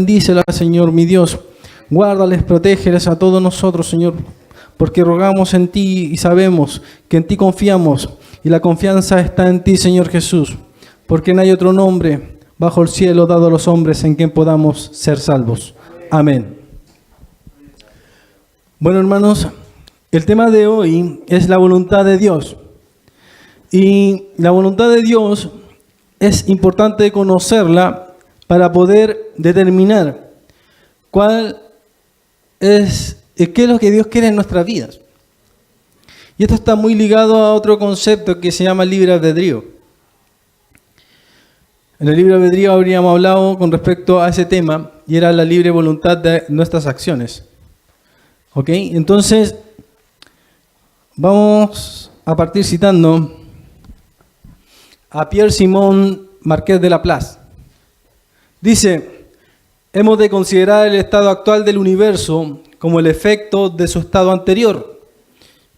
Bendícelas, Señor, mi Dios. Guárdales, protégeles a todos nosotros, Señor, porque rogamos en ti y sabemos que en ti confiamos y la confianza está en ti, Señor Jesús, porque no hay otro nombre bajo el cielo dado a los hombres en quien podamos ser salvos. Amén. Bueno, hermanos, el tema de hoy es la voluntad de Dios. Y la voluntad de Dios es importante conocerla para poder determinar qué es lo que Dios quiere en nuestras vidas. Y esto está muy ligado a otro concepto que se llama libre albedrío. En el libre albedrío habríamos hablado con respecto a ese tema y era la libre voluntad de nuestras acciones. ¿Ok? Entonces, vamos a partir citando a Pierre-Simon Marqués de Laplace. Dice: hemos de considerar el estado actual del universo como el efecto de su estado anterior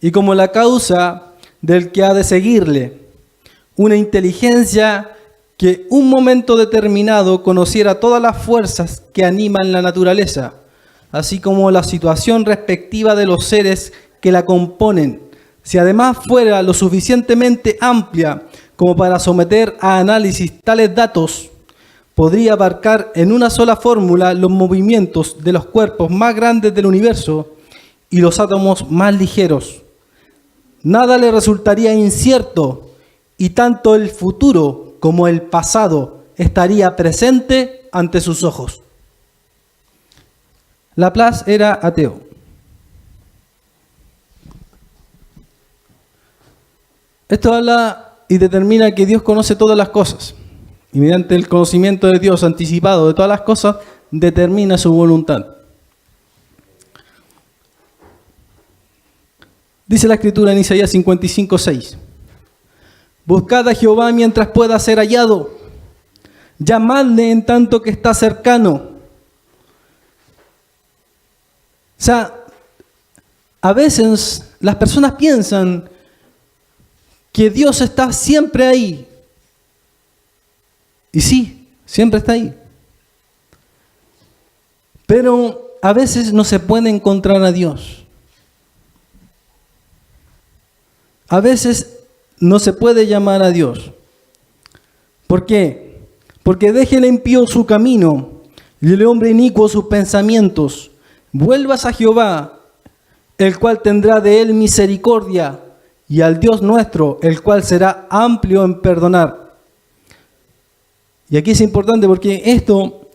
y como la causa del que ha de seguirle. Una inteligencia que un momento determinado conociera todas las fuerzas que animan la naturaleza, así como la situación respectiva de los seres que la componen, si además fuera lo suficientemente amplia como para someter a análisis tales datos, podría abarcar en una sola fórmula los movimientos de los cuerpos más grandes del universo y los átomos más ligeros. Nada le resultaría incierto y tanto el futuro como el pasado estaría presente ante sus ojos. Laplace era ateo. Esto habla y determina que Dios conoce todas las cosas. Y mediante el conocimiento de Dios anticipado de todas las cosas, determina su voluntad. Dice la Escritura en Isaías 55:6. Buscad a Jehová mientras pueda ser hallado. Llamadle en tanto que está cercano. O sea, a veces las personas piensan que Dios está siempre ahí. Y sí, siempre está ahí. Pero a veces no se puede encontrar a Dios. A veces no se puede llamar a Dios. ¿Por qué? Porque deje el impío su camino y el hombre inicuo sus pensamientos. Vuelvas a Jehová, el cual tendrá de él misericordia, y al Dios nuestro, el cual será amplio en perdonar. Y aquí es importante porque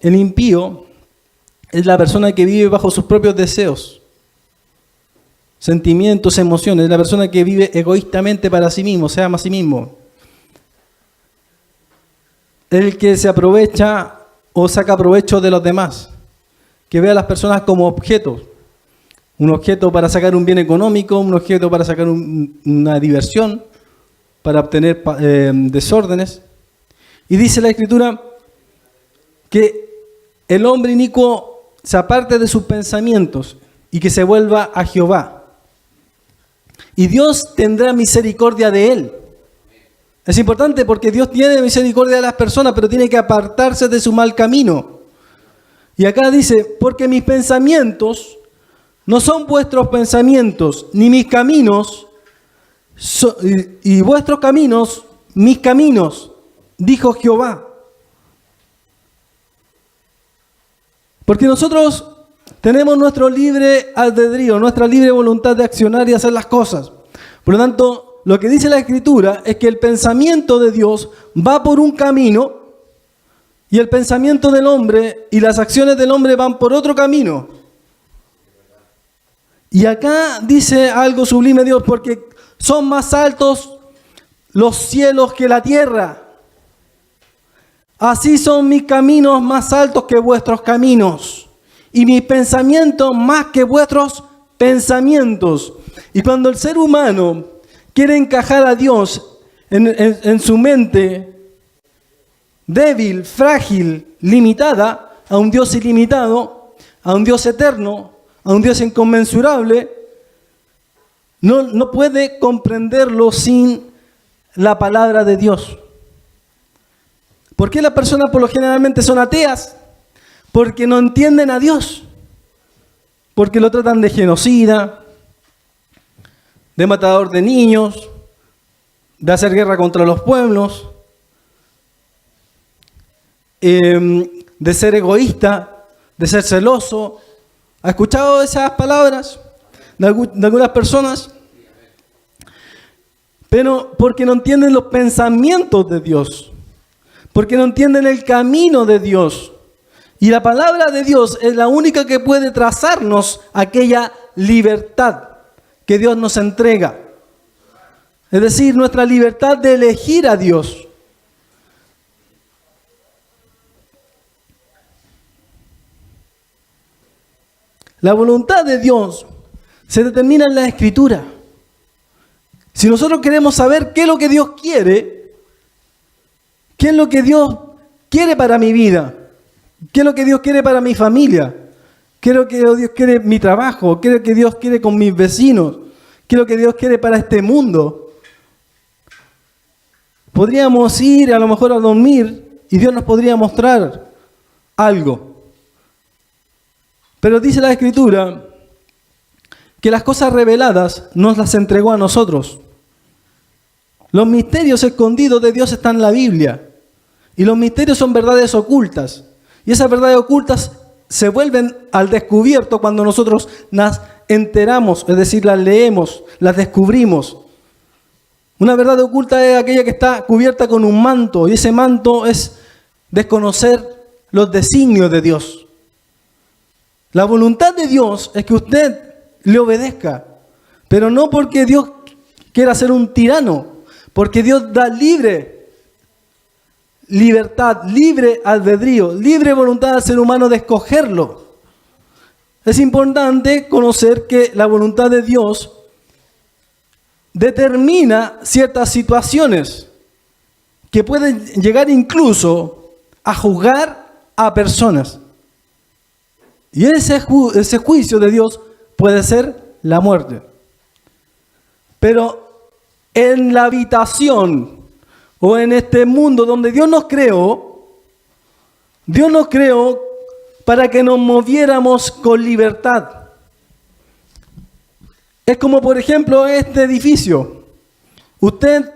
el impío, es la persona que vive bajo sus propios deseos, sentimientos, emociones, es la persona que vive egoístamente para sí mismo, se ama a sí mismo. El que se aprovecha o saca provecho de los demás, que ve a las personas como objetos. Un objeto para sacar un bien económico, un objeto para sacar una diversión, para obtener desórdenes. Y dice la Escritura que el hombre inicuo se aparte de sus pensamientos y que se vuelva a Jehová. Y Dios tendrá misericordia de él. Es importante porque Dios tiene misericordia de las personas, pero tiene que apartarse de su mal camino. Y acá dice: porque mis pensamientos no son vuestros pensamientos, ni mis caminos, y vuestros caminos, mis caminos, dijo Jehová. Porque nosotros tenemos nuestro libre albedrío, nuestra libre voluntad de accionar y hacer las cosas. Por lo tanto, lo que dice la Escritura es que el pensamiento de Dios va por un camino y el pensamiento del hombre y las acciones del hombre van por otro camino. Y acá dice algo sublime Dios: porque son más altos los cielos que la tierra. Así son mis caminos más altos que vuestros caminos, y mis pensamientos más que vuestros pensamientos. Y cuando el ser humano quiere encajar a Dios en su mente débil, frágil, limitada, a un Dios ilimitado, a un Dios eterno, a un Dios inconmensurable, no puede comprenderlo sin la palabra de Dios. ¿Por qué las personas por lo generalmente son ateas? porque no entienden a Dios, porque lo tratan de genocida, de matador de niños, de hacer guerra contra los pueblos, de ser egoísta, de ser celoso. ¿Ha escuchado esas palabras de algunas personas? Pero porque no entienden los pensamientos de Dios, porque no entienden el camino de Dios. Y la palabra de Dios es la única que puede trazarnos aquella libertad que Dios nos entrega. Es decir, nuestra libertad de elegir a Dios. La voluntad de Dios se determina en la Escritura. Si nosotros queremos saber qué es lo que Dios quiere, qué es lo que Dios quiere para mi vida, qué es lo que Dios quiere para mi familia, qué es lo que Dios quiere en mi trabajo, qué es lo que Dios quiere con mis vecinos, qué es lo que Dios quiere para este mundo, podríamos ir a lo mejor a dormir y Dios nos podría mostrar algo. Pero dice la Escritura que las cosas reveladas nos las entregó a nosotros. Los misterios escondidos de Dios están en la Biblia. Y los misterios son verdades ocultas. Y esas verdades ocultas se vuelven al descubierto cuando nosotros las enteramos, es decir, las leemos, las descubrimos. Una verdad oculta es aquella que está cubierta con un manto, y ese manto es desconocer los designios de Dios. La voluntad de Dios es que usted le obedezca, pero no porque Dios quiera ser un tirano, porque Dios da libertad, libre albedrío, libre voluntad al ser humano de escogerlo. Es importante conocer que la voluntad de Dios determina ciertas situaciones que pueden llegar incluso a juzgar a personas. Y ese juicio de Dios puede ser la muerte. Pero en la habitación o en este mundo donde Dios nos creó para que nos moviéramos con libertad. Es como, por ejemplo, este edificio. Usted,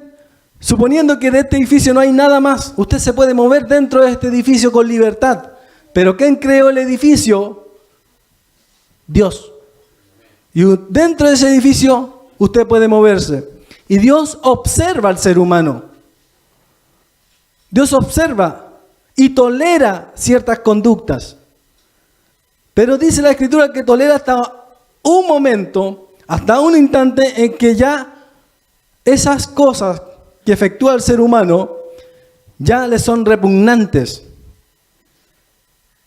suponiendo que de este edificio no hay nada más, usted se puede mover dentro de este edificio con libertad. Pero ¿quién creó el edificio? Dios. Y dentro de ese edificio usted puede moverse. Y Dios observa al ser humano. Dios observa y tolera ciertas conductas. Pero dice la Escritura que tolera hasta un momento, hasta un instante en que ya esas cosas que efectúa el ser humano ya le son repugnantes.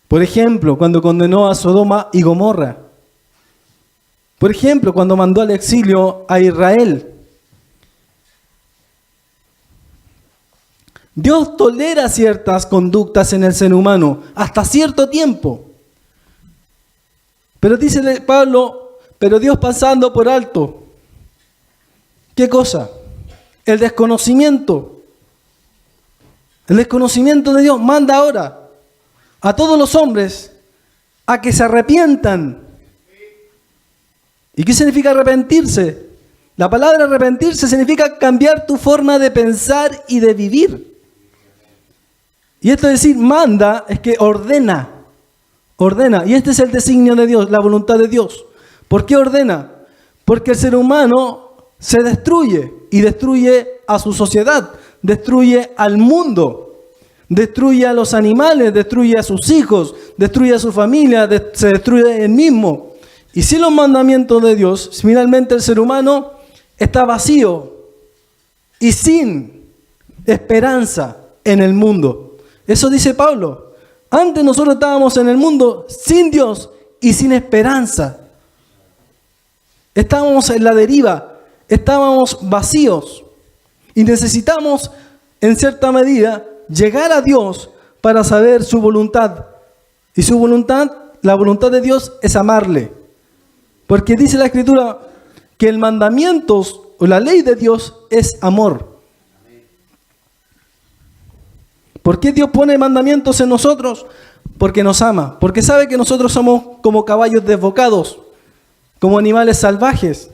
Por ejemplo, cuando condenó a Sodoma y Gomorra. Por ejemplo, cuando mandó al exilio a Israel. Dios tolera ciertas conductas en el ser humano hasta cierto tiempo. Pero dice Pablo, pero Dios pasando por alto. ¿Qué cosa? El desconocimiento. El desconocimiento de Dios manda ahora a todos los hombres a que se arrepientan. ¿Y qué significa arrepentirse? La palabra arrepentirse significa cambiar tu forma de pensar y de vivir. Y esto es decir, manda, es que ordena. Ordena. Y este es el designio de Dios, la voluntad de Dios. ¿Por qué ordena? Porque el ser humano se destruye y destruye a su sociedad, destruye al mundo, destruye a los animales, destruye a sus hijos, destruye a su familia, se destruye él mismo. Y sin los mandamientos de Dios, finalmente el ser humano está vacío y sin esperanza en el mundo. Eso dice Pablo. Antes nosotros estábamos en el mundo sin Dios y sin esperanza. Estábamos en la deriva, estábamos vacíos y necesitamos, en cierta medida, llegar a Dios para saber su voluntad. Y su voluntad, la voluntad de Dios es amarle. Porque dice la Escritura que el mandamiento o la ley de Dios es amor. ¿Por qué Dios pone mandamientos en nosotros? porque nos ama, porque sabe que nosotros somos como caballos desbocados, como animales salvajes,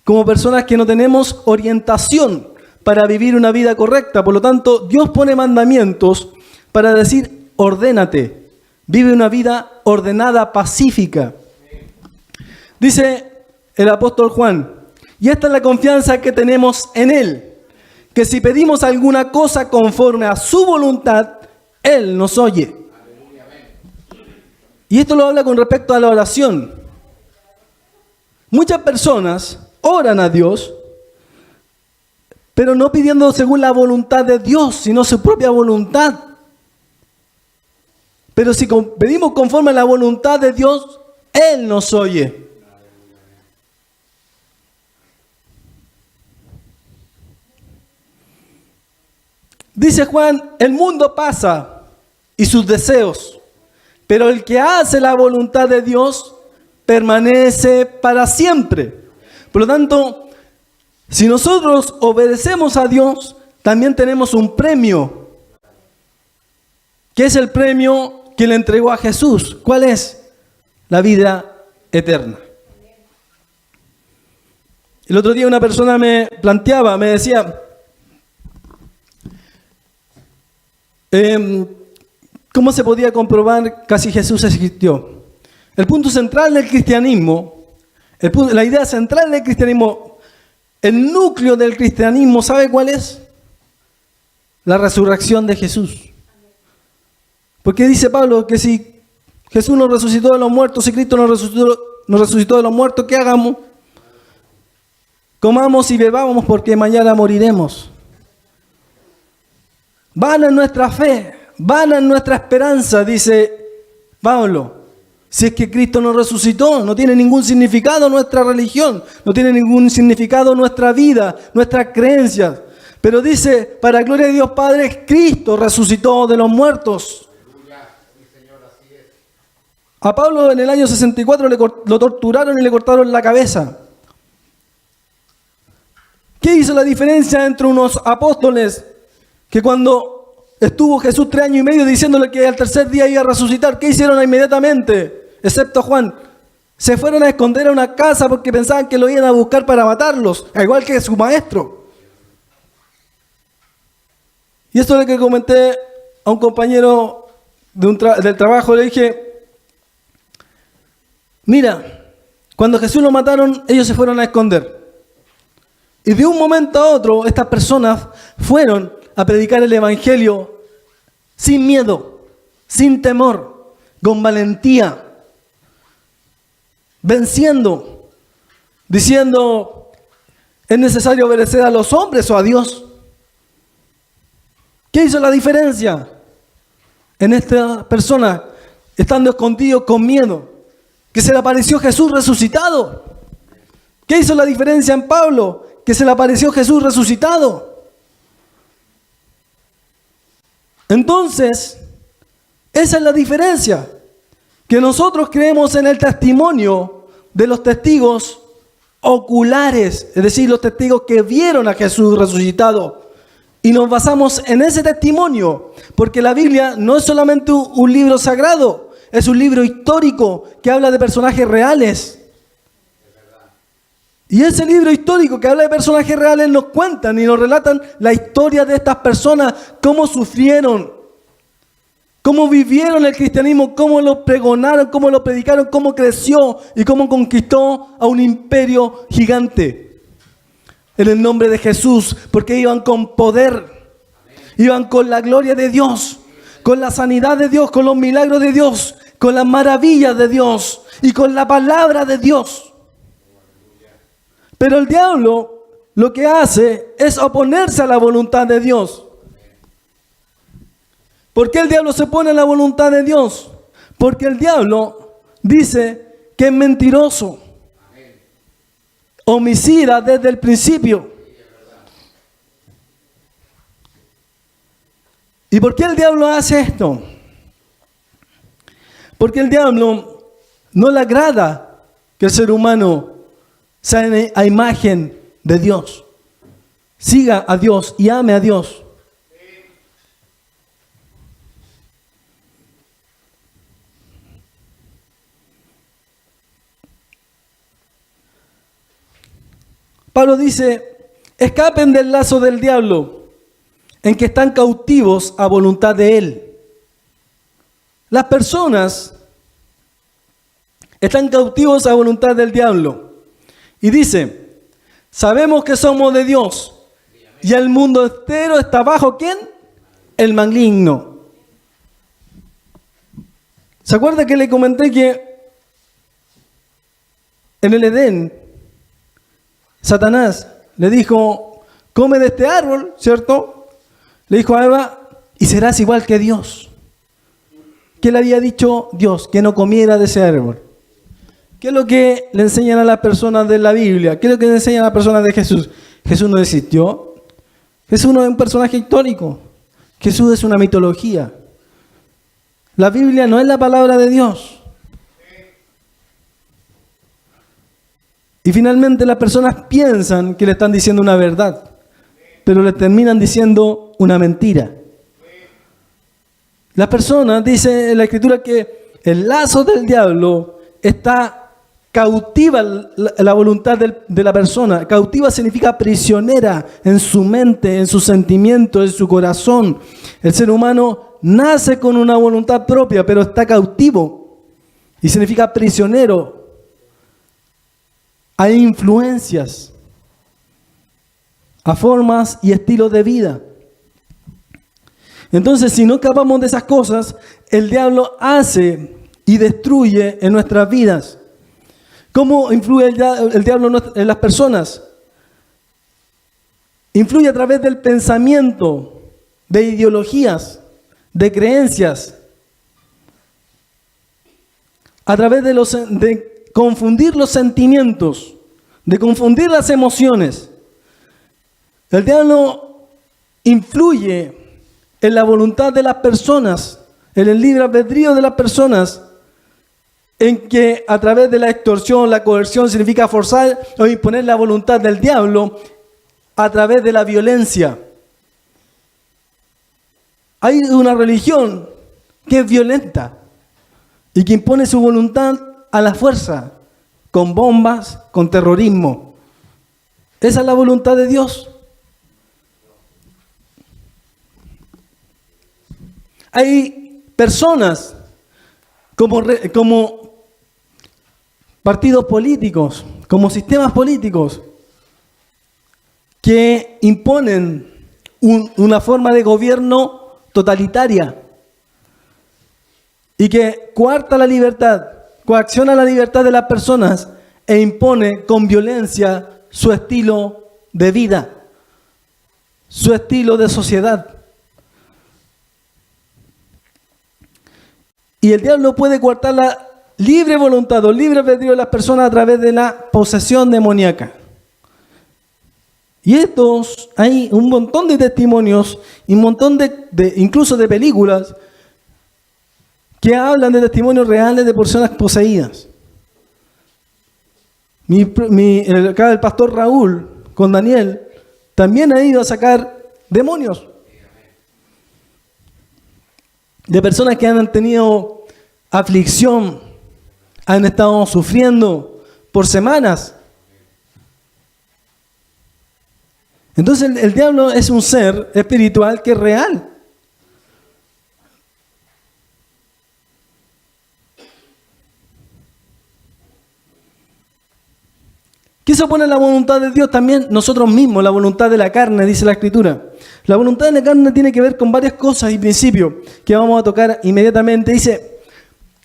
como personas que no tenemos orientación para vivir una vida correcta. Por lo tanto, Dios pone mandamientos para decir, ordénate, vive una vida ordenada, pacífica. Dice el apóstol Juan, y esta es la confianza que tenemos en Él, que si pedimos alguna cosa conforme a su voluntad, Él nos oye. Y esto lo habla con respecto a la oración. Muchas personas oran a Dios, pero no pidiendo según la voluntad de Dios, sino su propia voluntad. Pero si pedimos conforme a la voluntad de Dios, Él nos oye. Dice Juan, el mundo pasa y sus deseos, pero el que hace la voluntad de Dios permanece para siempre. Por lo tanto, si nosotros obedecemos a Dios, también tenemos un premio, que es el premio que le entregó a Jesús. ¿Cuál es? La vida eterna. El otro día una persona me planteaba, me decía, ¿cómo se podía comprobar que si Jesús existió? El punto central del cristianismo, la idea central del cristianismo, el núcleo del cristianismo, ¿sabe cuál es? La resurrección de Jesús. Porque dice Pablo que si Jesús nos resucitó de los muertos, si Cristo nos resucitó de los muertos, ¿qué hagamos? Comamos y bebamos porque mañana moriremos. Vana es nuestra fe, vana es nuestra esperanza, dice Pablo. Si es que Cristo nos resucitó, no tiene ningún significado nuestra religión, no tiene ningún significado nuestra vida, nuestras creencias. Pero dice, para gloria de Dios Padre, Cristo resucitó de los muertos. A Pablo en el año 64 lo torturaron y le cortaron la cabeza. ¿Qué hizo la diferencia entre unos apóstoles que cuando estuvo Jesús 3 años y medio diciéndole que al tercer día iba a resucitar, qué hicieron inmediatamente? Excepto Juan. Se fueron a esconder a una casa porque pensaban que lo iban a buscar para matarlos, igual que su maestro. Y esto es lo que comenté a un compañero del trabajo, le dije, mira, cuando Jesús lo mataron, ellos se fueron a esconder. Y de un momento a otro, estas personas fueron a predicar el evangelio sin miedo, sin temor, con valentía, venciendo, diciendo, ¿es necesario obedecer a los hombres o a Dios? ¿Qué hizo la diferencia en esta persona estando escondido con miedo? Que se le apareció Jesús resucitado. ¿Qué hizo la diferencia en Pablo? Que se le apareció Jesús resucitado. Entonces, esa es la diferencia. Que nosotros creemos en el testimonio de los testigos oculares, es decir, los testigos que vieron a Jesús resucitado. Y nos basamos en ese testimonio, porque la Biblia no es solamente un libro sagrado, es un libro histórico que habla de personajes reales. Y ese libro histórico que habla de personajes reales nos cuentan y nos relatan la historia de estas personas, cómo sufrieron, cómo vivieron el cristianismo, cómo lo pregonaron, cómo lo predicaron, cómo creció y cómo conquistó a un imperio gigante. En el nombre de Jesús, porque iban con poder, iban con la gloria de Dios, con la sanidad de Dios, con los milagros de Dios, con las maravillas de Dios y con la palabra de Dios. Pero el diablo lo que hace es oponerse a la voluntad de Dios. ¿Por qué el diablo se opone a la voluntad de Dios? Porque el diablo dice que es mentiroso, homicida desde el principio. ¿Y por qué el diablo hace esto? Porque el diablo no le agrada que el ser humano sea a imagen de Dios, siga a Dios y ame a Dios. Pablo dice, escapen del lazo del diablo, en que están cautivos a voluntad de él. Las personas están cautivos a voluntad del diablo. Y dice, sabemos que somos de Dios, y el mundo entero está bajo ¿quién? El maligno. ¿Se acuerda que le comenté que en el Edén, Satanás le dijo, come de este árbol, ¿cierto? Le dijo a Eva, y serás igual que Dios. ¿Qué le había dicho Dios? Que no comiera de ese árbol. ¿Qué es lo que le enseñan a las personas de la Biblia? ¿Qué es lo que le enseñan a las personas de Jesús? Jesús no existió. Jesús no es un personaje histórico. Jesús es una mitología. La Biblia no es la palabra de Dios. Y finalmente las personas piensan que le están diciendo una verdad, pero le terminan diciendo una mentira. Las personas, dice en la Escritura, que el lazo del diablo está cautiva la voluntad de la persona. Cautiva significa prisionera en su mente, en sus sentimientos, en su corazón. El ser humano nace con una voluntad propia, pero está cautivo. Y significa prisionero. Hay influencias a formas y estilos de vida. Entonces, si no escapamos de esas cosas, el diablo hace y destruye en nuestras vidas. ¿Cómo influye el diablo en las personas? Influye a través del pensamiento, de ideologías, de creencias, a través de confundir los sentimientos, de confundir las emociones. El diablo influye en la voluntad de las personas, en el libre albedrío de las personas, en que a través de la extorsión, la coerción significa forzar o imponer la voluntad del diablo a través de la violencia. Hay una religión que es violenta y que impone su voluntad a la fuerza, con bombas, con terrorismo. ¿Esa es la voluntad de Dios? Hay personas como partidos políticos, como sistemas políticos, que imponen una forma de gobierno totalitaria y que coarta la libertad, coacciona la libertad de las personas e impone con violencia su estilo de vida, su estilo de sociedad. Y el diablo puede coartar la libre voluntad o libre albedrío de las personas a través de la posesión demoníaca. Y hay un montón de testimonios y un montón incluso de películas que hablan de testimonios reales de personas poseídas. Acá el pastor Raúl con Daniel también ha ido a sacar demonios de personas que han tenido aflicción, han estado sufriendo por semanas. Entonces el diablo es un ser espiritual que es real. ¿Qué se opone a la voluntad de Dios? También nosotros mismos, la voluntad de la carne, dice la Escritura. La voluntad de la carne tiene que ver con varias cosas y principios que vamos a tocar inmediatamente. Dice,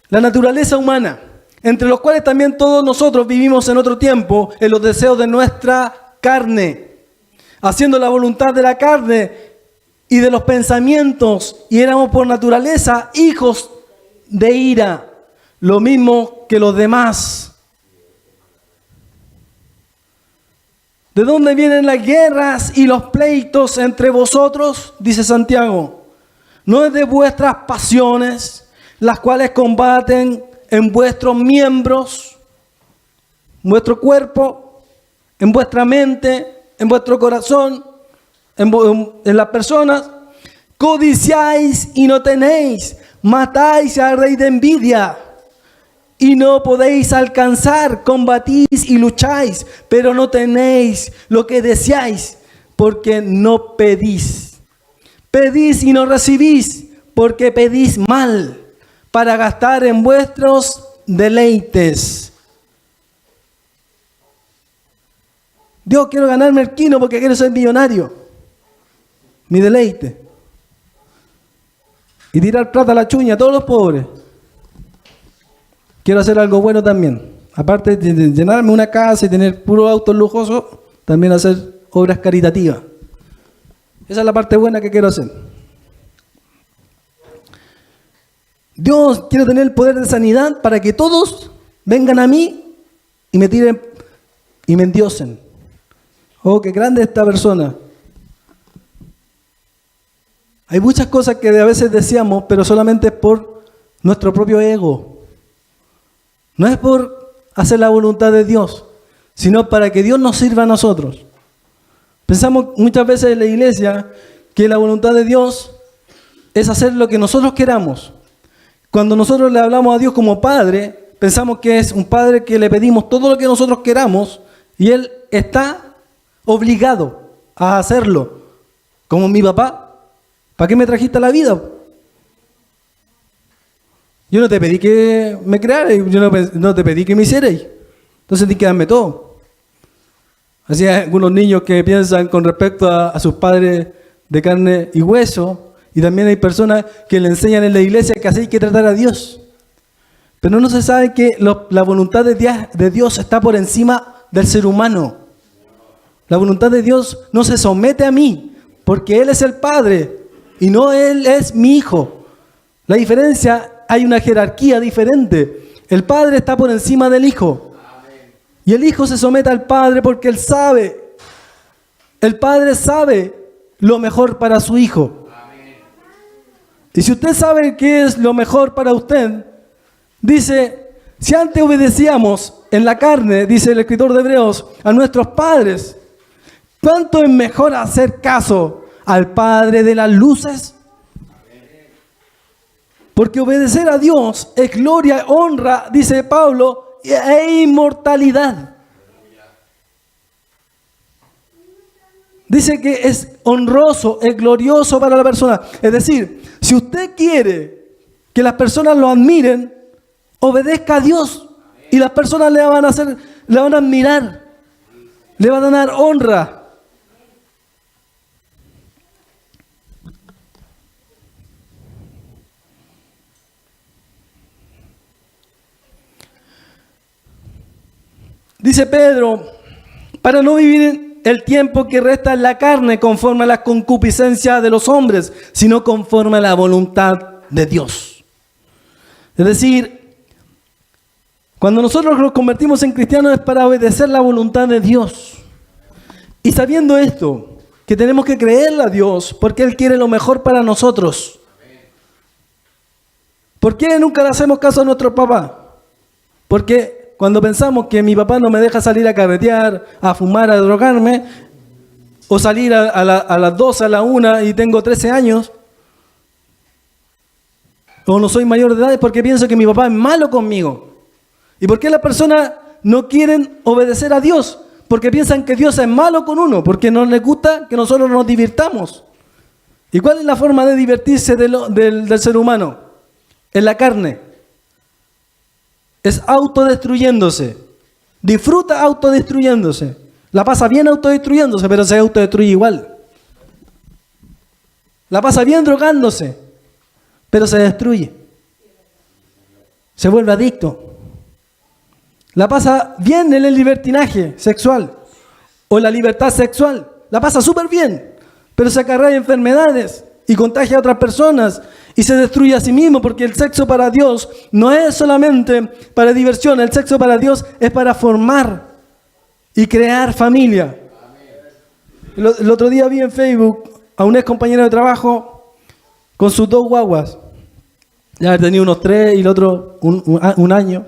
la naturaleza humana, entre los cuales también todos nosotros vivimos en otro tiempo, en los deseos de nuestra carne, haciendo la voluntad de la carne y de los pensamientos, y éramos por naturaleza hijos de ira, lo mismo que los demás. ¿De dónde vienen las guerras y los pleitos entre vosotros? Dice Santiago. No es de vuestras pasiones, las cuales combaten en vuestros miembros, en vuestro cuerpo, en vuestra mente, en vuestro corazón, en las personas. Codiciáis y no tenéis, matáis al rey de envidia y no podéis alcanzar, combatís y lucháis, pero no tenéis lo que deseáis, porque no pedís. Pedís y no recibís, porque pedís mal, para gastar en vuestros deleites. Dios, quiero ganarme el quino porque quiero ser millonario. Mi deleite. Y tirar plata a la chuña a todos los pobres. Quiero hacer algo bueno también. Aparte de llenarme una casa y tener puros autos lujosos, también hacer obras caritativas. Esa es la parte buena que quiero hacer. Dios quiere tener el poder de sanidad para que todos vengan a mí y me tiren y me endiosen. Oh, qué grande esta persona. Hay muchas cosas que a veces decíamos, pero solamente es por nuestro propio ego. No es por hacer la voluntad de Dios, sino para que Dios nos sirva a nosotros. Pensamos muchas veces en la iglesia que la voluntad de Dios es hacer lo que nosotros queramos. Cuando nosotros le hablamos a Dios como Padre, pensamos que es un Padre que le pedimos todo lo que nosotros queramos y Él está obligado a hacerlo. Como mi papá. ¿Para qué me trajiste a la vida? Yo no te pedí que me crearas, yo no te pedí que me hicieras. Entonces tienes que darme todo. Así hay algunos niños que piensan con respecto a sus padres de carne y hueso, y también hay personas que le enseñan en la iglesia que así hay que tratar a Dios. Pero no se sabe que la voluntad de Dios está por encima del ser humano. La voluntad de Dios no se somete a mí, porque Él es el Padre y no Él es mi hijo. La diferencia, hay una jerarquía diferente. El Padre está por encima del Hijo. Y el Hijo se somete al Padre porque Él sabe. El Padre sabe lo mejor para su Hijo. Y si usted sabe qué es lo mejor para usted, dice, si antes obedecíamos en la carne, dice el escritor de Hebreos, a nuestros padres, ¿cuánto es mejor hacer caso al Padre de las luces? Porque obedecer a Dios es gloria, honra, dice Pablo, e inmortalidad. Dice que es honroso, es glorioso para la persona. Es decir, si usted quiere que las personas lo admiren, obedezca a Dios y las personas le van a admirar, le van a dar honra. Dice Pedro, para no vivir el tiempo que resta en la carne conforme a las concupiscencias de los hombres, sino conforme a la voluntad de Dios. Es decir, cuando nosotros nos convertimos en cristianos es para obedecer la voluntad de Dios. Y sabiendo esto, que tenemos que creerle a Dios porque Él quiere lo mejor para nosotros. ¿Por qué nunca le hacemos caso a nuestro papá? Porque cuando pensamos que mi papá no me deja salir a carretear, a fumar, a drogarme, o salir a las 12, a la 1 y tengo 13 años, o no soy mayor de edad, es porque pienso que mi papá es malo conmigo. ¿Y por qué las personas no quieren obedecer a Dios? Porque piensan que Dios es malo con uno, porque no les gusta que nosotros nos divirtamos. ¿Y cuál es la forma de divertirse del ser humano? En la carne. Es autodestruyéndose. Disfruta autodestruyéndose. La pasa bien autodestruyéndose, pero se autodestruye igual. La pasa bien drogándose, pero se destruye. Se vuelve adicto. La pasa bien en el libertinaje sexual o la libertad sexual. La pasa súper bien, pero se acarrea enfermedades y contagia a otras personas y se destruye a sí mismo, porque el sexo para Dios no es solamente para diversión, el sexo para Dios es para formar y crear familia. El otro día vi en Facebook a un ex compañero de trabajo con sus 2 guaguas. Ya tenía unos 3 y el otro un año.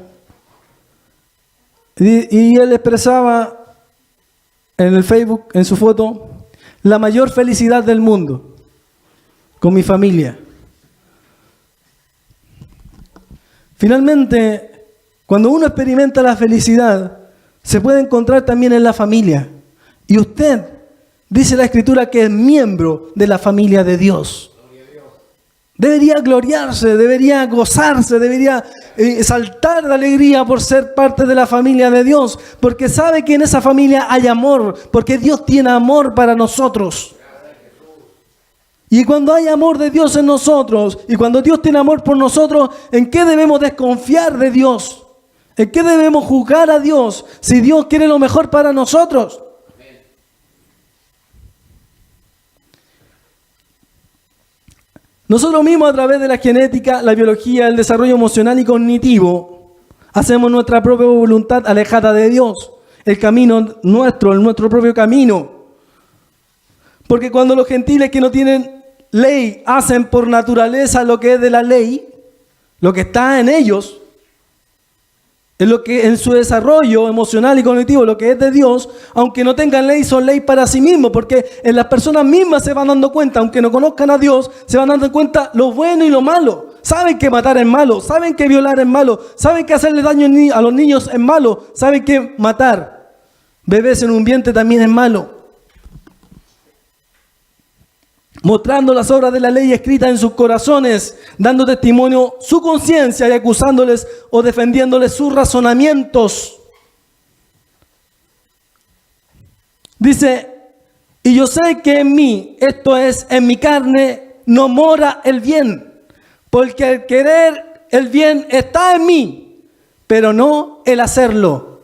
Y él expresaba en el Facebook, en su foto, la mayor felicidad del mundo con mi familia. Finalmente, Cuando uno experimenta la felicidad, se puede encontrar también en la familia. Y usted, dice la Escritura, que es miembro de la familia de Dios. Debería gloriarse, debería gozarse, debería saltar de alegría por ser parte de la familia de Dios, porque sabe que en esa familia hay amor, porque Dios tiene amor para nosotros. Y cuando hay amor de Dios en nosotros, y cuando Dios tiene amor por nosotros, ¿en qué debemos desconfiar de Dios? ¿En qué debemos juzgar a Dios si Dios quiere lo mejor para nosotros? Nosotros mismos, a través de la genética, la biología, el desarrollo emocional y cognitivo, hacemos nuestra propia voluntad alejada de Dios, el camino nuestro, nuestro propio camino. Porque cuando los gentiles que no tienen ley hacen por naturaleza lo que es de la ley, lo que está en ellos, en lo que en su desarrollo emocional y cognitivo, lo que es de Dios, aunque no tengan ley, son ley para sí mismos, porque en las personas mismas se van dando cuenta, aunque no conozcan a Dios, se van dando cuenta lo bueno y lo malo. Saben que matar es malo, saben que violar es malo, saben que hacerle daño a los niños es malo, saben que matar bebés en un vientre también es malo. Mostrando las obras de la ley escritas en sus corazones, dando testimonio su conciencia y acusándoles o defendiéndoles sus razonamientos. Dice, y yo sé que en mí, esto es, en mi carne, no mora el bien, porque el querer el bien está en mí, pero no el hacerlo.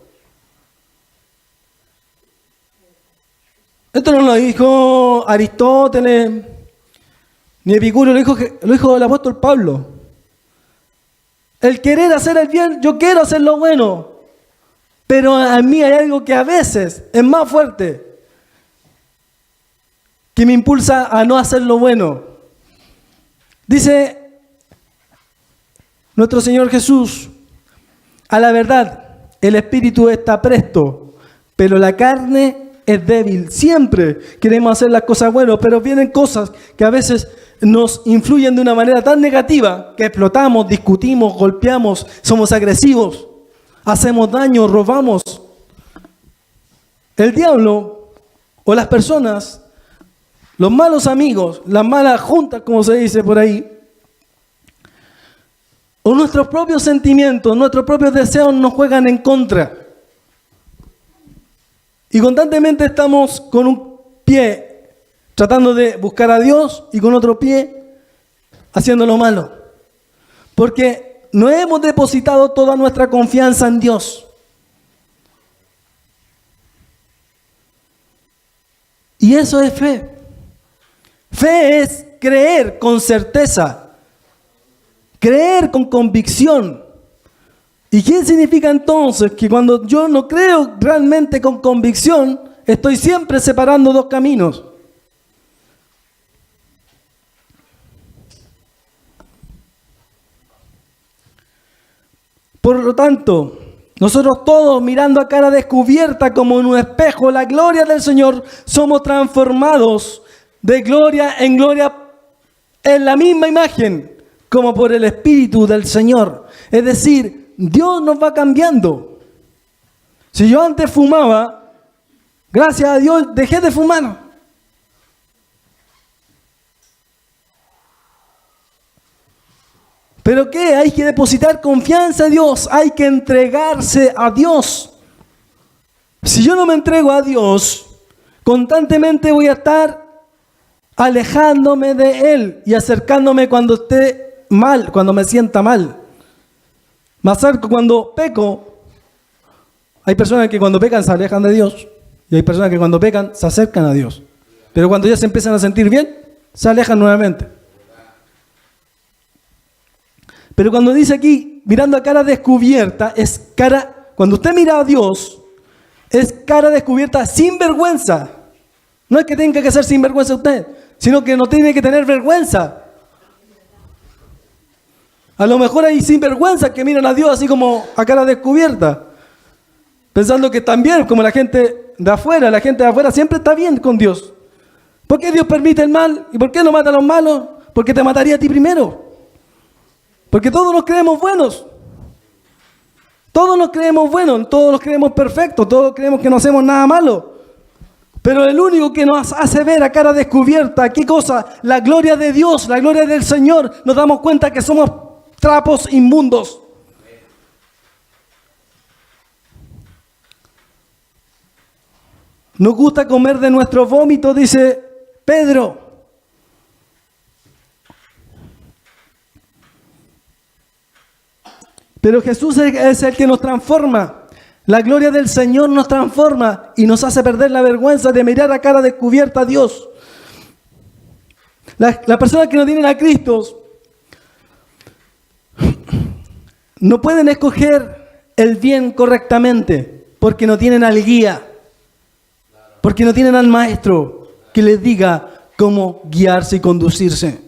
Esto no lo dijo Aristóteles, ni Epicurio, lo dijo el apóstol Pablo. El querer hacer el bien, yo quiero hacer lo bueno, pero a mí hay algo que a veces es más fuerte, que me impulsa a no hacer lo bueno. Dice nuestro Señor Jesús, a la verdad, el espíritu está presto, pero la carne es débil. Siempre queremos hacer las cosas buenas, pero vienen cosas que a veces nos influyen de una manera tan negativa que explotamos, discutimos, golpeamos, somos agresivos, hacemos daño, robamos. El diablo o las personas, los malos amigos, las malas juntas, como se dice por ahí, o nuestros propios sentimientos, nuestros propios deseos nos juegan en contra. Y constantemente estamos con un pie tratando de buscar a Dios y con otro pie haciendo lo malo. Porque no hemos depositado toda nuestra confianza en Dios. Y eso es fe. Fe es creer con certeza. Creer con convicción. ¿Y qué significa entonces? Que cuando yo no creo realmente con convicción, estoy siempre separando dos caminos. Por lo tanto, nosotros todos mirando a cara descubierta como en un espejo la gloria del Señor, somos transformados de gloria en gloria en la misma imagen, como por el Espíritu del Señor. Es decir, Dios nos va cambiando. Si yo antes fumaba, gracias a Dios dejé de fumar. ¿Pero qué? Hay que depositar confianza en Dios, hay que entregarse a Dios. Si yo no me entrego a Dios, constantemente voy a estar alejándome de Él y acercándome cuando esté mal, cuando me sienta mal. Me acerco cuando peco. Hay personas que cuando pecan se alejan de Dios y hay personas que cuando pecan se acercan a Dios. Pero cuando ya se empiezan a sentir bien, se alejan nuevamente. Pero cuando dice aquí, mirando a cara descubierta, es cara, cuando usted mira a Dios, es cara descubierta sin vergüenza. No es que tenga que ser sin vergüenza usted, sino que no tiene que tener vergüenza. A lo mejor hay sinvergüenzas que miran a Dios así como a cara descubierta, pensando que están bien, como la gente de afuera siempre está bien con Dios. ¿Por qué Dios permite el mal? ¿Y por qué no mata a los malos? Porque te mataría a ti primero. Porque todos nos creemos buenos. Todos nos creemos buenos, todos nos creemos perfectos, todos creemos que no hacemos nada malo. Pero el único que nos hace ver a cara descubierta, ¿qué cosa? La gloria de Dios, la gloria del Señor. Nos damos cuenta que somos trapos inmundos. Nos gusta comer de nuestro vómito, dice Pedro. Pero Jesús es el que nos transforma. La gloria del Señor nos transforma y nos hace perder la vergüenza de mirar a cara descubierta a Dios. Las personas que no tienen a Cristo no pueden escoger el bien correctamente porque no tienen al guía, porque no tienen al maestro que les diga cómo guiarse y conducirse.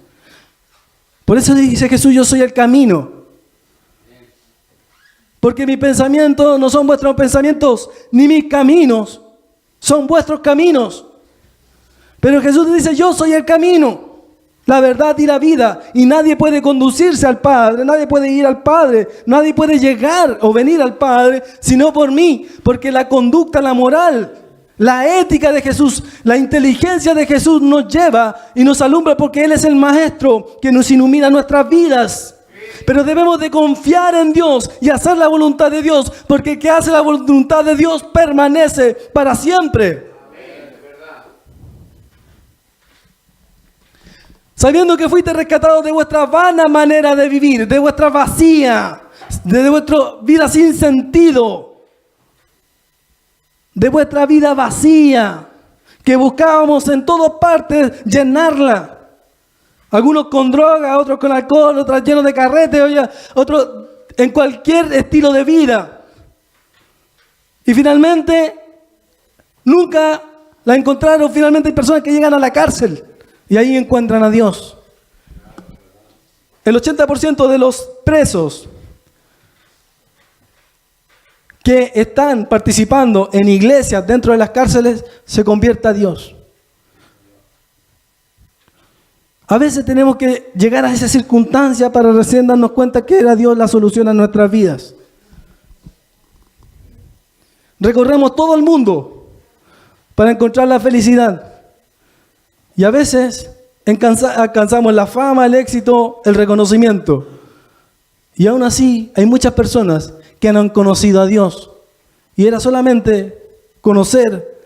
Por eso dice Jesús, yo soy el camino. Porque mis pensamientos no son vuestros pensamientos, ni mis caminos son vuestros caminos. Pero Jesús dice, yo soy el camino, la verdad y la vida. Y nadie puede conducirse al Padre, nadie puede ir al Padre, nadie puede llegar o venir al Padre, sino por mí. Porque la conducta, la moral, la ética de Jesús, la inteligencia de Jesús nos lleva y nos alumbra porque Él es el Maestro que nos ilumina nuestras vidas. Pero debemos de confiar en Dios y hacer la voluntad de Dios, porque el que hace la voluntad de Dios permanece para siempre. Sabiendo que fuiste rescatados de vuestra vana manera de vivir, de vuestra vacía, de vuestra vida sin sentido, de vuestra vida vacía, que buscábamos en todas partes llenarla. Algunos con droga, otros con alcohol, otros llenos de carrete, otros en cualquier estilo de vida. Y finalmente, nunca la encontraron. Finalmente hay personas que llegan a la cárcel y ahí encuentran a Dios. El 80% de los presos que están participando en iglesias dentro de las cárceles se convierte a Dios. A veces tenemos que llegar a esa circunstancia para recién darnos cuenta que era Dios la solución a nuestras vidas. Recorremos todo el mundo para encontrar la felicidad. Y a veces alcanzamos la fama, el éxito, el reconocimiento. Y aún así hay muchas personas que no han conocido a Dios. Y era solamente conocer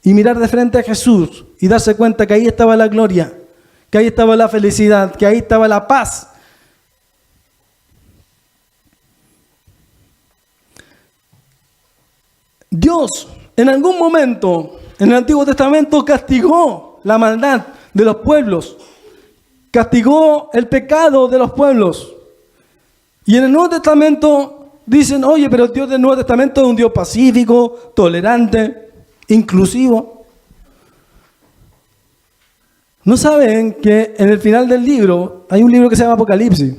y mirar de frente a Jesús y darse cuenta que ahí estaba la gloria, que ahí estaba la felicidad, que ahí estaba la paz. Dios en algún momento en el Antiguo Testamento castigó la maldad de los pueblos, castigó el pecado de los pueblos. Y en el Nuevo Testamento dicen, oye, pero el Dios del Nuevo Testamento es un Dios pacífico, tolerante, inclusivo. ¿No saben que en el final del libro, hay un libro que se llama Apocalipsis,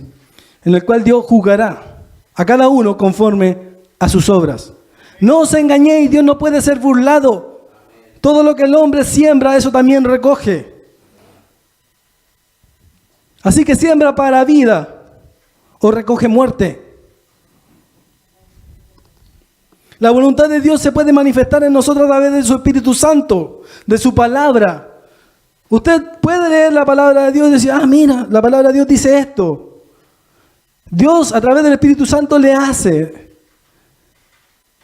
en el cual Dios juzgará a cada uno conforme a sus obras? No os engañéis, Dios no puede ser burlado. Todo lo que el hombre siembra, eso también recoge. Así que siembra para vida o recoge muerte. La voluntad de Dios se puede manifestar en nosotros a través de su Espíritu Santo, de su palabra. Usted puede leer la palabra de Dios y decir, mira, la palabra de Dios dice esto. Dios a través del Espíritu Santo le hace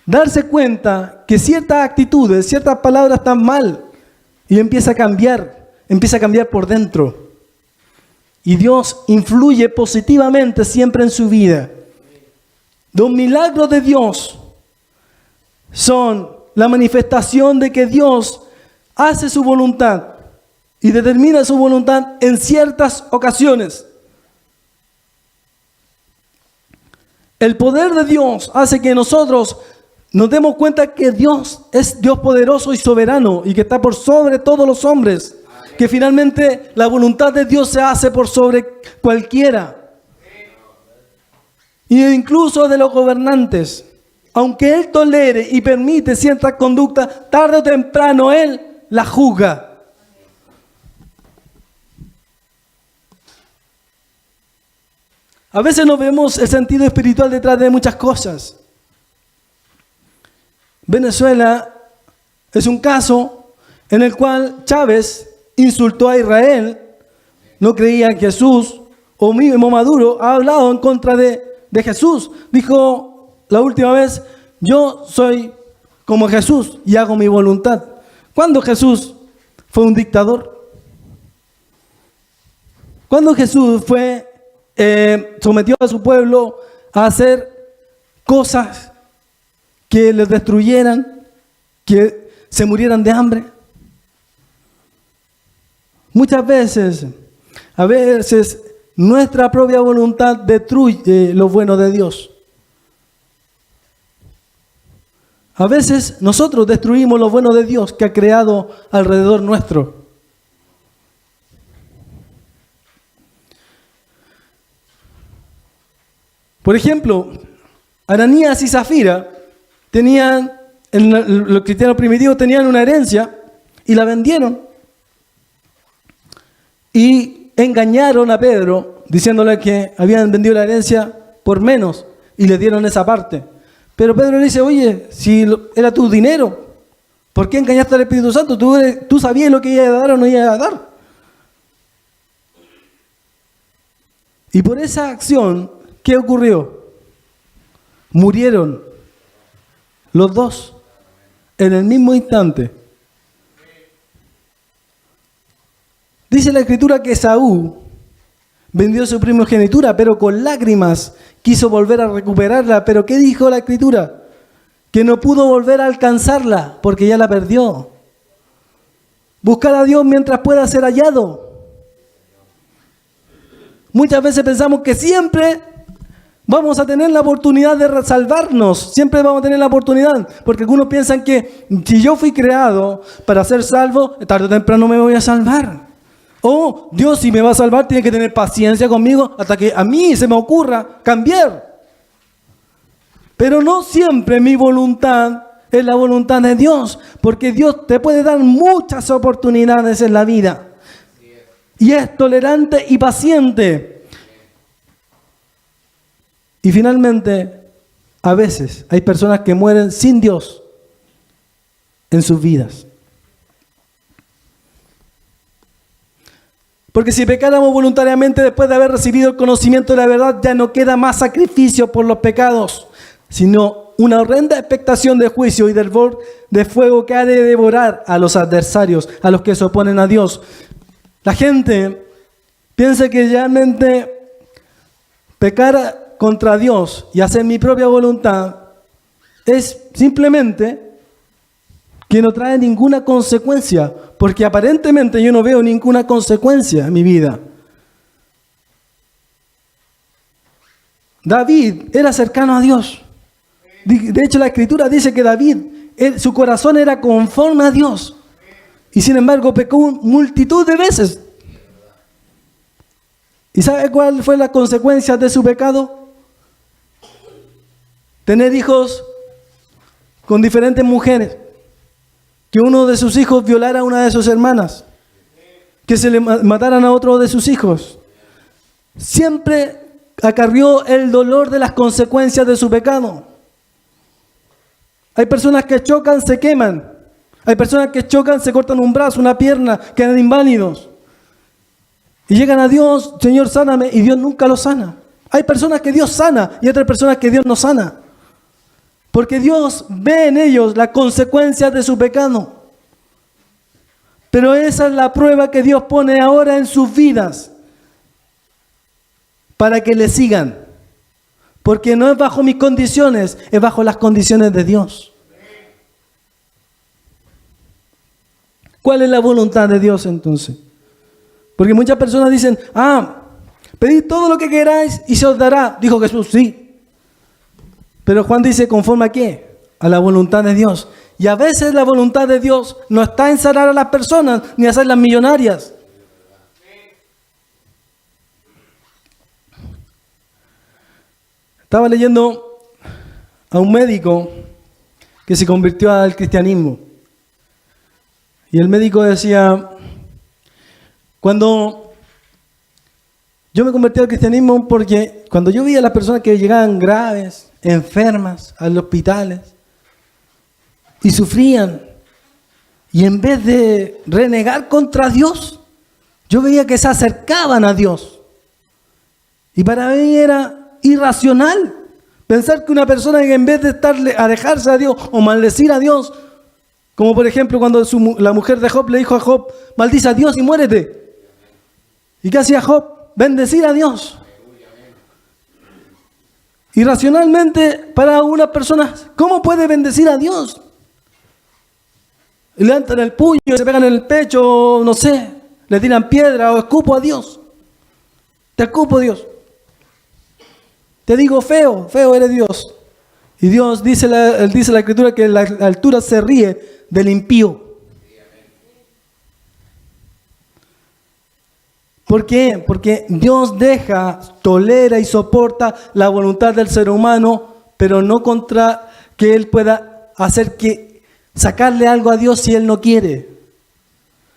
darse cuenta que ciertas actitudes, ciertas palabras están mal y empieza a cambiar por dentro. Y Dios influye positivamente siempre en su vida. Los milagros de Dios son la manifestación de que Dios hace su voluntad y determina su voluntad en ciertas ocasiones. El poder de Dios hace que nosotros nos demos cuenta que Dios es Dios poderoso y soberano y que está por sobre todos los hombres. Que finalmente la voluntad de Dios se hace por sobre cualquiera. Y incluso de los gobernantes. Aunque Él tolere y permite cierta conducta, tarde o temprano Él la juzga. A veces no vemos el sentido espiritual detrás de muchas cosas. Venezuela es un caso en el cual Chávez insultó a Israel, no creía en Jesús, o mismo Maduro ha hablado en contra de Jesús. Dijo la última vez, yo soy como Jesús y hago mi voluntad. ¿Cuándo Jesús fue un dictador? ¿Cuándo Jesús sometió a su pueblo a hacer cosas que les destruyeran, que se murieran de hambre? Muchas veces, a veces, nuestra propia voluntad destruye lo bueno de Dios. A veces nosotros destruimos lo bueno de Dios que ha creado alrededor nuestro. Por ejemplo, Ananías y Zafira los cristianos primitivos tenían una herencia y la vendieron. Y engañaron a Pedro diciéndole que habían vendido la herencia por menos y le dieron esa parte. Pero Pedro le dice, oye, si era tu dinero, ¿por qué engañaste al Espíritu Santo? Tú sabías lo que iba a dar o no iba a dar. Y por esa acción, ¿qué ocurrió? Murieron los dos en el mismo instante. Dice la Escritura que Esaú vendió su primogenitura, pero con lágrimas quiso volver a recuperarla. ¿Pero qué dijo la Escritura? Que no pudo volver a alcanzarla porque ya la perdió. Buscar a Dios mientras pueda ser hallado. Muchas veces pensamos que siempre vamos a tener la oportunidad de salvarnos. Siempre vamos a tener la oportunidad. Porque algunos piensan que si yo fui creado para ser salvo, tarde o temprano me voy a salvar. Oh, Dios, si me va a salvar, tiene que tener paciencia conmigo hasta que a mí se me ocurra cambiar. Pero no siempre mi voluntad es la voluntad de Dios, porque Dios te puede dar muchas oportunidades en la vida. Y es tolerante y paciente. Y finalmente, a veces hay personas que mueren sin Dios en sus vidas. Porque si pecáramos voluntariamente después de haber recibido el conocimiento de la verdad, ya no queda más sacrificio por los pecados, sino una horrenda expectación de juicio y del hervor de fuego que ha de devorar a los adversarios, a los que se oponen a Dios. La gente piensa que realmente pecar contra Dios y hacer mi propia voluntad es simplemente que no trae ninguna consecuencia, porque aparentemente yo no veo ninguna consecuencia en mi vida. David era cercano a Dios. De hecho, la Escritura dice que David, su corazón era conforme a Dios. Y sin embargo, pecó multitud de veces. ¿Y sabe cuál fue la consecuencia de su pecado? Tener hijos con diferentes mujeres. Que uno de sus hijos violara a una de sus hermanas. Que se le mataran a otro de sus hijos. Siempre acarrió el dolor de las consecuencias de su pecado. Hay personas que chocan, se queman. Hay personas que chocan, se cortan un brazo, una pierna, quedan inválidos. Y llegan a Dios, Señor, sáname, y Dios nunca los sana. Hay personas que Dios sana y otras personas que Dios no sana. Porque Dios ve en ellos las consecuencias de su pecado. Pero esa es la prueba que Dios pone ahora en sus vidas. Para que le sigan. Porque no es bajo mis condiciones, es bajo las condiciones de Dios. ¿Cuál es la voluntad de Dios entonces? Porque muchas personas dicen, pedid todo lo que queráis y se os dará. Dijo Jesús, sí. Pero Juan dice, ¿conforme a qué? A la voluntad de Dios. Y a veces la voluntad de Dios no está en sanar a las personas ni hacerlas millonarias. Estaba leyendo a un médico que se convirtió al cristianismo. Y el médico decía, cuando yo me convertí al cristianismo, porque cuando yo veía a las personas que llegaban graves, enfermas, a los hospitales, y sufrían. Y en vez de renegar contra Dios, yo veía que se acercaban a Dios. Y para mí era irracional pensar que una persona que en vez de alejarse a Dios o maldecir a Dios, como por ejemplo cuando la mujer de Job le dijo a Job, maldice a Dios y muérete. ¿Y qué hacía Job? Bendecir a Dios. Irracionalmente para algunas personas, ¿cómo puede bendecir a Dios? Y levantan el puño, se pegan en el pecho, no sé, le tiran piedra o escupo a Dios. Te escupo, Dios. Te digo feo, feo eres Dios. Y Dios dice la Escritura que la altura se ríe del impío. ¿Por qué? Porque Dios tolera y soporta la voluntad del ser humano, pero no contra que Él pueda sacarle algo a Dios si Él no quiere.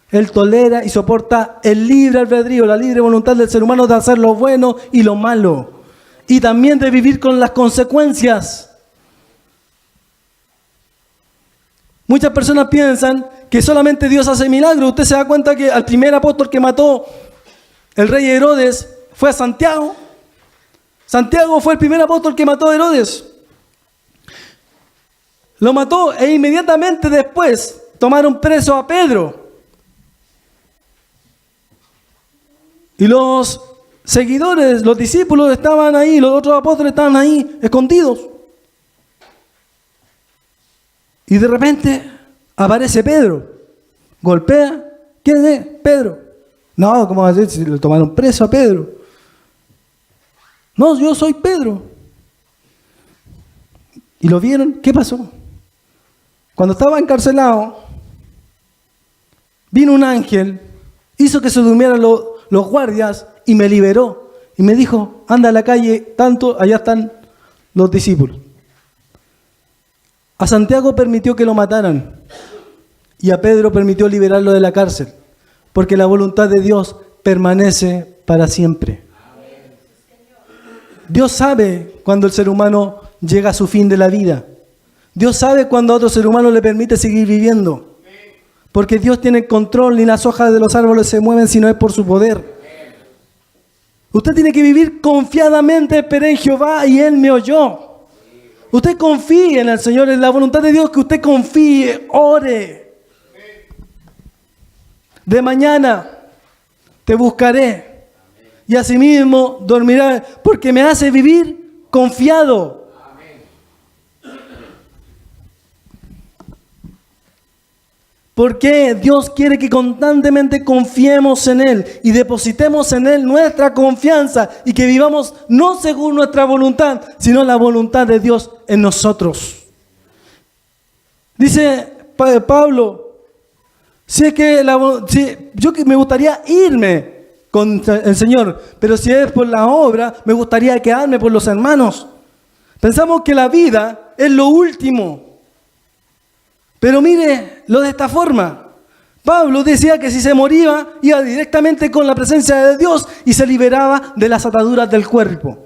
Él tolera y soporta el libre albedrío, la libre voluntad del ser humano de hacer lo bueno y lo malo. Y también de vivir con las consecuencias. Muchas personas piensan que solamente Dios hace milagros. Usted se da cuenta que al primer apóstol que mató el rey Herodes fue a Santiago. Santiago fue el primer apóstol que mató a Herodes. Lo mató e inmediatamente después tomaron preso a Pedro. Y los seguidores, los discípulos estaban ahí, los otros apóstoles estaban ahí, escondidos. Y de repente aparece Pedro. Golpea. ¿Quién es? Pedro. No, ¿cómo va a decir si le tomaron preso a Pedro? No, yo soy Pedro. ¿Y lo vieron? ¿Qué pasó? Cuando estaba encarcelado, vino un ángel, hizo que se durmieran los guardias y me liberó. Y me dijo, anda a la calle, tanto, allá están los discípulos. A Santiago permitió que lo mataran y a Pedro permitió liberarlo de la cárcel, porque la voluntad de Dios permanece para siempre. Dios sabe cuando el ser humano llega a su fin de la vida. Dios sabe cuando a otro ser humano le permite seguir viviendo, porque Dios tiene control, ni las hojas de los árboles se mueven si no es por su poder. Usted tiene que vivir confiadamente, esperé en Jehová y Él me oyó. Usted confíe en el Señor, en la voluntad de Dios, que usted confíe, ore. De mañana te buscaré y asimismo dormiré, porque me hace vivir confiado. Porque Dios quiere que constantemente confiemos en Él y depositemos en Él nuestra confianza y que vivamos no según nuestra voluntad, sino la voluntad de Dios en nosotros. Dice Pablo, yo me gustaría irme con el Señor, pero si es por la obra, me gustaría quedarme por los hermanos. Pensamos que la vida es lo último. Pero mire, lo de esta forma. Pablo decía que si se moría, iba directamente con la presencia de Dios y se liberaba de las ataduras del cuerpo.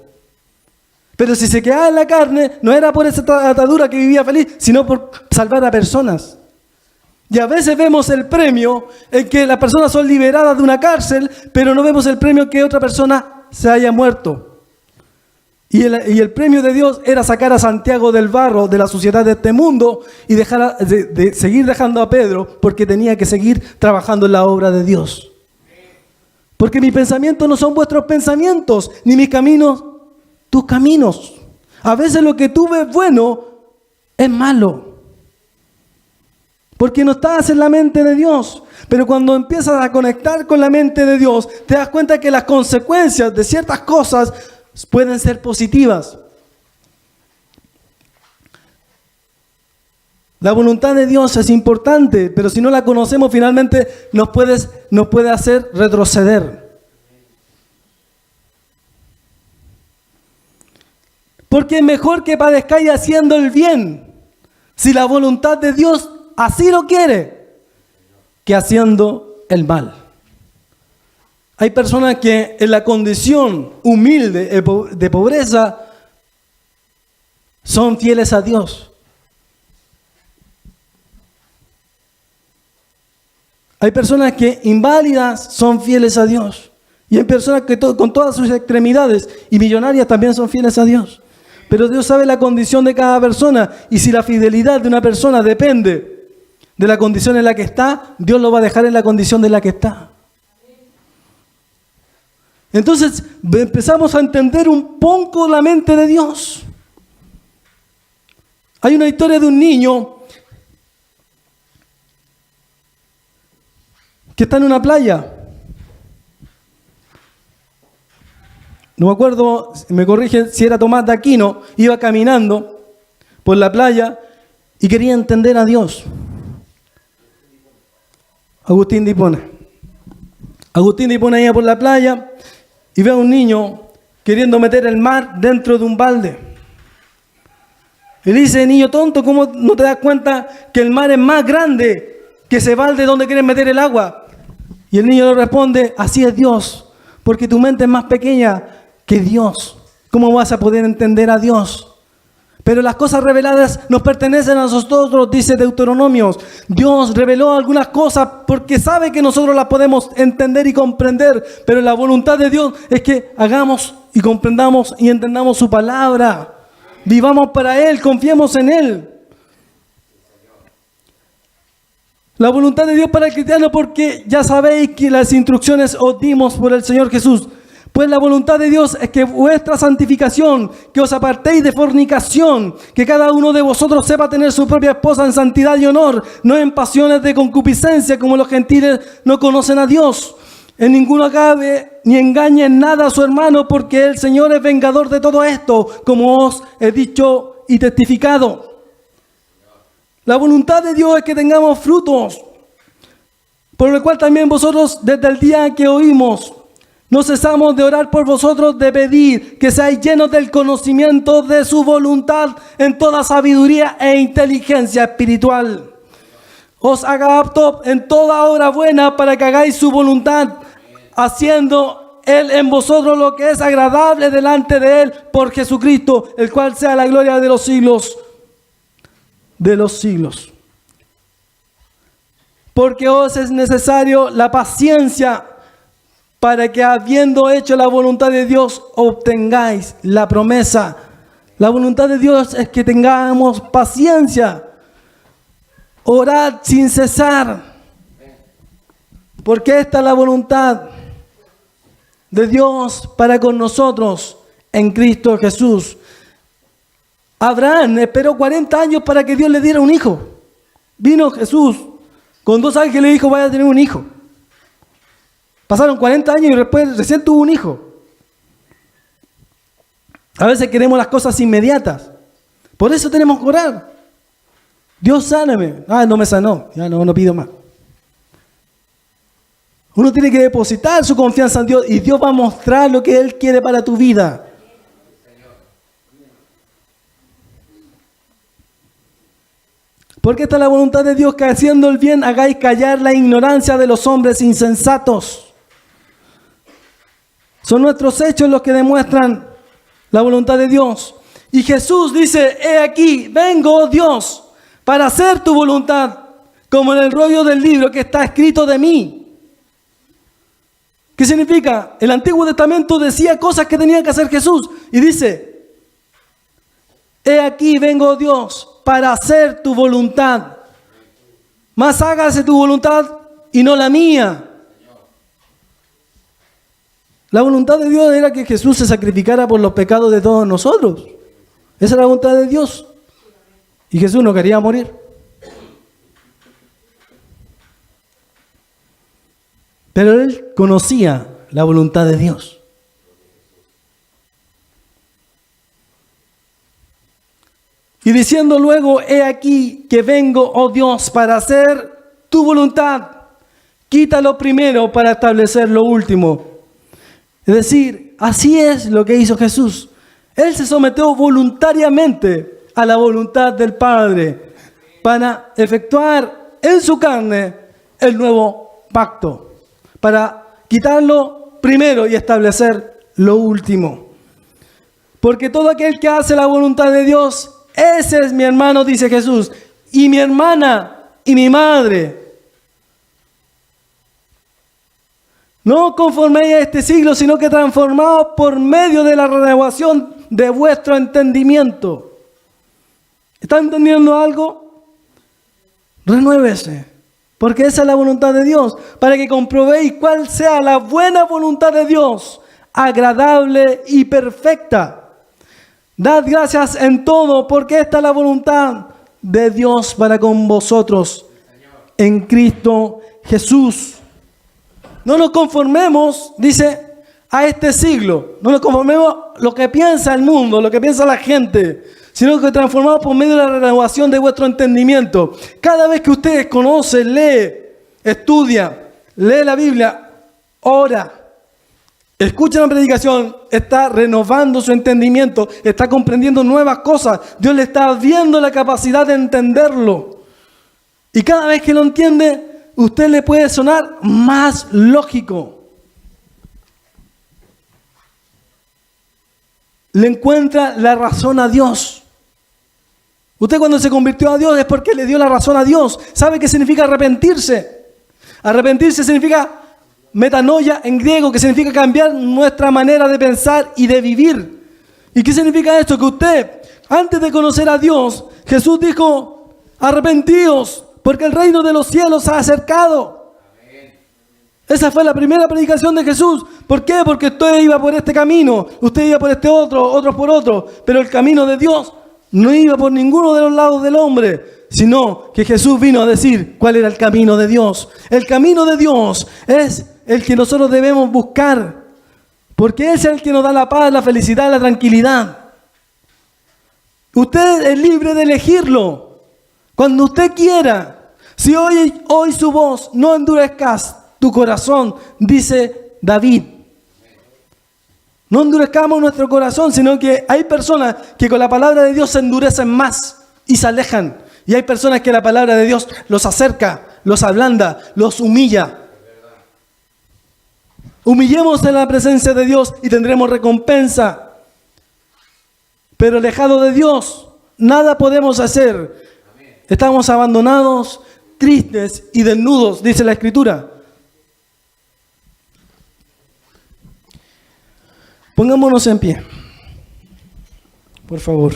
Pero si se quedaba en la carne, no era por esa atadura que vivía feliz, sino por salvar a personas. Y a veces vemos el premio en que las personas son liberadas de una cárcel, pero no vemos el premio que otra persona se haya muerto. Y el premio de Dios era sacar a Santiago del barro, de la suciedad de este mundo, y seguir dejando a Pedro, porque tenía que seguir trabajando en la obra de Dios. Porque mis pensamientos no son vuestros pensamientos, ni mis caminos tus caminos. A veces lo que tú ves bueno es malo, porque no estás en la mente de Dios. Pero cuando empiezas a conectar con la mente de Dios, te das cuenta que las consecuencias de ciertas cosas pueden ser positivas. La voluntad de Dios es importante, pero si no la conocemos, finalmente nos puede hacer retroceder. Porque es mejor que padezcáis haciendo el bien, si la voluntad de Dios así lo quiere, que haciendo el mal. Hay personas que en la condición humilde de pobreza son fieles a Dios. Hay personas que inválidas son fieles a Dios. Y hay personas que con todas sus extremidades y millonarias también son fieles a Dios. Pero Dios sabe la condición de cada persona. Y si la fidelidad de una persona depende de la condición en la que está, Dios lo va a dejar en la condición de la que está. Entonces empezamos a entender un poco la mente de Dios. Hay una historia de un niño que está en una playa. No me acuerdo, me corrige si era Tomás de Aquino, iba caminando por la playa y quería entender a Dios. Agustín de Hipona. Agustín de Hipona iba por la playa y ve a un niño queriendo meter el mar dentro de un balde. Y le dice, niño tonto, ¿cómo no te das cuenta que el mar es más grande que ese balde donde quieres meter el agua? Y el niño le responde, así es Dios, porque tu mente es más pequeña que Dios. ¿Cómo vas a poder entender a Dios? Pero las cosas reveladas nos pertenecen a nosotros, dice Deuteronomios. Dios reveló algunas cosas porque sabe que nosotros las podemos entender y comprender. Pero la voluntad de Dios es que hagamos y comprendamos y entendamos su palabra. Vivamos para Él, confiemos en Él. La voluntad de Dios para el cristiano, porque ya sabéis que las instrucciones os dimos por el Señor Jesús. Pues la voluntad de Dios es que vuestra santificación, que os apartéis de fornicación, que cada uno de vosotros sepa tener su propia esposa en santidad y honor, no en pasiones de concupiscencia como los gentiles no conocen a Dios. En ninguno acabe ni engañe en nada a su hermano, porque el Señor es vengador de todo esto, como os he dicho y testificado. La voluntad de Dios es que tengamos frutos, por lo cual también vosotros desde el día que oímos, no cesamos de orar por vosotros, de pedir que seáis llenos del conocimiento de su voluntad en toda sabiduría e inteligencia espiritual. Os haga apto en toda obra buena para que hagáis su voluntad, haciendo Él en vosotros lo que es agradable delante de Él por Jesucristo, el cual sea la gloria de los siglos de los siglos. Porque os es necesario la paciencia para que habiendo hecho la voluntad de Dios obtengáis la promesa. La voluntad de Dios es que tengamos paciencia. Orad sin cesar. Porque esta es la voluntad de Dios para con nosotros en Cristo Jesús. Abraham esperó 40 años para que Dios le diera un hijo. Vino Jesús con 2 ángeles y le dijo, vaya a tener un hijo. Pasaron 40 años y después recién tuvo un hijo. A veces queremos las cosas inmediatas. Por eso tenemos que orar. Dios sáname. Ah, no me sanó. Ya no pido más. Uno tiene que depositar su confianza en Dios y Dios va a mostrar lo que Él quiere para tu vida. Porque esta es la voluntad de Dios, que haciendo el bien hagáis callar la ignorancia de los hombres insensatos. Son nuestros hechos los que demuestran la voluntad de Dios. Y Jesús dice, he aquí, vengo, oh Dios, para hacer tu voluntad, como en el rollo del libro que está escrito de mí. ¿Qué significa? El Antiguo Testamento decía cosas que tenía que hacer Jesús. Y dice, he aquí, vengo, oh Dios, para hacer tu voluntad. Más hágase tu voluntad y no la mía. La voluntad de Dios era que Jesús se sacrificara por los pecados de todos nosotros. Esa es la voluntad de Dios. Y Jesús no quería morir. Pero Él conocía la voluntad de Dios. Y diciendo luego, he aquí que vengo, oh Dios, para hacer tu voluntad. Quita lo primero para establecer lo último. Es decir, así es lo que hizo Jesús. Él se sometió voluntariamente a la voluntad del Padre para efectuar en su carne el nuevo pacto, para quitarlo primero y establecer lo último. Porque todo aquel que hace la voluntad de Dios, ese es mi hermano, dice Jesús, y mi hermana y mi madre. No conforméis a este siglo, sino que transformaos por medio de la renovación de vuestro entendimiento. ¿Están entendiendo algo? Renuévese, porque esa es la voluntad de Dios, para que comprobéis cuál sea la buena voluntad de Dios, agradable y perfecta. Dad gracias en todo, porque esta es la voluntad de Dios para con vosotros en Cristo Jesús. No nos conformemos, dice, a este siglo. No nos conformemos a lo que piensa el mundo, lo que piensa la gente, sino que transformamos por medio de la renovación de vuestro entendimiento. Cada vez que usted conoce, lee, estudia, lee la Biblia, ora, escucha la predicación, está renovando su entendimiento, está comprendiendo nuevas cosas. Dios le está abriendo la capacidad de entenderlo. Y cada vez que lo entiende, usted le puede sonar más lógico. Le encuentra la razón a Dios. Usted cuando se convirtió a Dios es porque le dio la razón a Dios. ¿Sabe qué significa arrepentirse? Arrepentirse significa metanoia en griego, que significa cambiar nuestra manera de pensar y de vivir. ¿Y qué significa esto? Que usted, antes de conocer a Dios, Jesús dijo, arrepentíos, porque el reino de los cielos se ha acercado. Amén. Esa fue la primera predicación de Jesús. ¿Por qué? Porque usted iba por este camino, usted iba por este otro, otros por otro, pero el camino de Dios no iba por ninguno de los lados del hombre, sino que Jesús vino a decir cuál era el camino de Dios. El camino de Dios es el que nosotros debemos buscar, porque Él es el que nos da la paz, la felicidad, la tranquilidad. Usted es libre de elegirlo cuando usted quiera. Si hoy su voz, no endurezcas tu corazón, dice David. No endurezcamos nuestro corazón, sino que hay personas que con la palabra de Dios se endurecen más y se alejan. Y hay personas que la palabra de Dios los acerca, los ablanda, los humilla. Humillemos en la presencia de Dios y tendremos recompensa. Pero alejado de Dios, nada podemos hacer. Estamos abandonados, tristes y desnudos, dice la Escritura. Pongámonos en pie, por favor.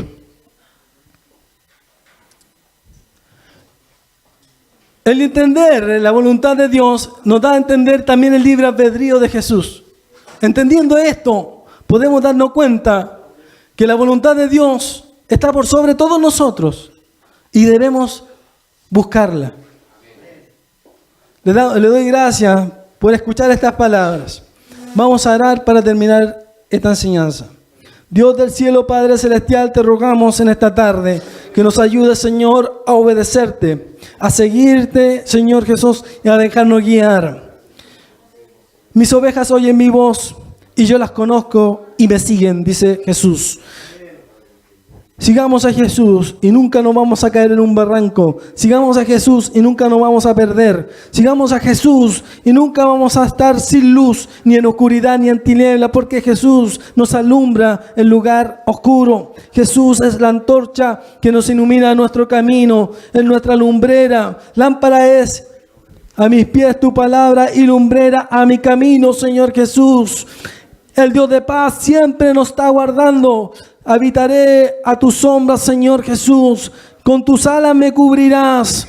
El entender la voluntad de Dios nos da a entender también el libre albedrío de Jesús. Entendiendo esto, podemos darnos cuenta que la voluntad de Dios está por sobre todos nosotros y debemos buscarla. Le doy gracias por escuchar estas palabras. Vamos a orar para terminar esta enseñanza. Dios del cielo, Padre Celestial, te rogamos en esta tarde que nos ayudes, Señor, a obedecerte, a seguirte, Señor Jesús, y a dejarnos guiar. Mis ovejas oyen mi voz y yo las conozco y me siguen, dice Jesús. Sigamos a Jesús y nunca nos vamos a caer en un barranco. Sigamos a Jesús y nunca nos vamos a perder. Sigamos a Jesús y nunca vamos a estar sin luz, ni en oscuridad, ni en tiniebla, porque Jesús nos alumbra el lugar oscuro. Jesús es la antorcha que nos ilumina nuestro camino, es nuestra lumbrera. Lámpara es a mis pies tu palabra y lumbrera a mi camino, Señor Jesús. El Dios de paz siempre nos está guardando. Habitaré a tu sombra, Señor Jesús. Con tus alas me cubrirás.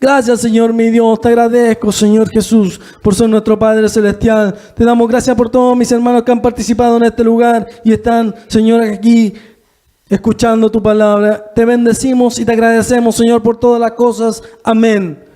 Gracias, Señor mi Dios. Te agradezco, Señor Jesús, por ser nuestro Padre Celestial. Te damos gracias por todos mis hermanos que han participado en este lugar y están, Señor, aquí escuchando tu palabra. Te bendecimos y te agradecemos, Señor, por todas las cosas. Amén.